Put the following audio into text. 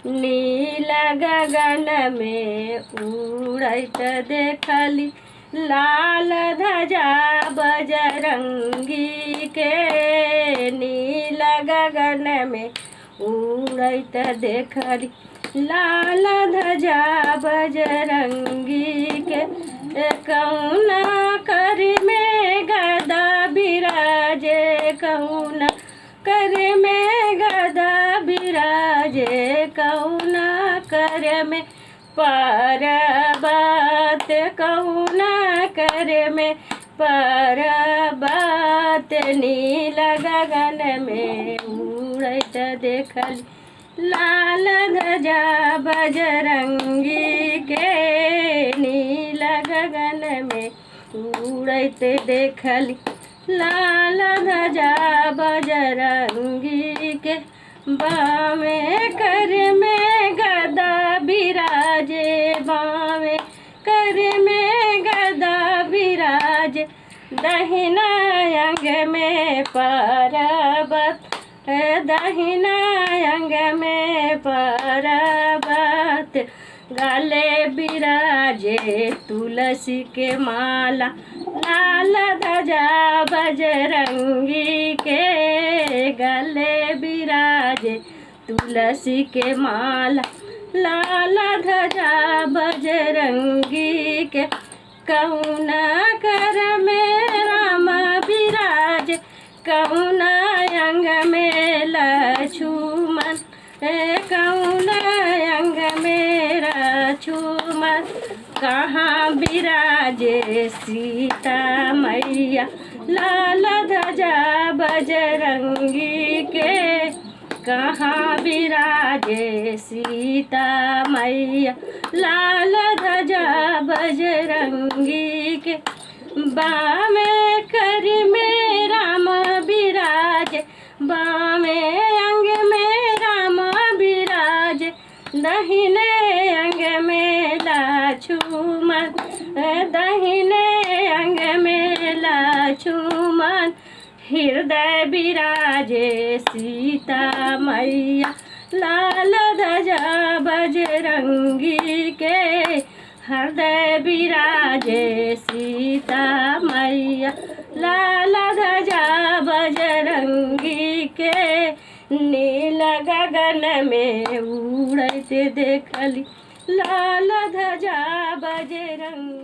नील गगन में उड़त देखली लाल ध्वजा बजरंगी के। नील गगन में उड़त देखली लाल ध्वजा बजरंगी के। कौना कर में गदा बिराजे, कौना कर में गदा बिराजे, कौना कर में पर्वत, कौना कर में पर्वत। नील गगन में उड़त देखली लाल ध्वजा बजरंगी के। नील गगन में उड़त देखली लाल ध्वजा बजरंगी के। बामे कर में गदा बिराजे, बामे कर में गदा बिराजे, दहिना अंग में पर्वत, दहिना अंग में पर्वत। गले बिराजे तुलसी के माला, लाल ध्वजा बजरंगी के। गले बिराजे तुलसी के माला, लाल ध्वजा बजरंगी के। कौना कर में राम बिराजे, कौना अंग में लक्ष्मण, कौना अंग में लक्ष्मण। कहाँ बिराजे सीता मैया, लाल ध्वजा बजरंगी के। कहाँ बिराजे सीता मैया, लाल ध्वजा बजरंगी के। बामे कर में राम बिराजे, बामे अंग में राम बिराजे, दहिने अंग में लक्ष्मण, दहिने अंग में लक्ष्मण। हृदय बिराजे सीता मैया, लाल ध्वजा बजरंगी के। हृदय बिराजे सीता मैया, लाल ध्वजा बजरंगी के। नील गगन में उड़त देखली लाल ध्वजा बजरंगी।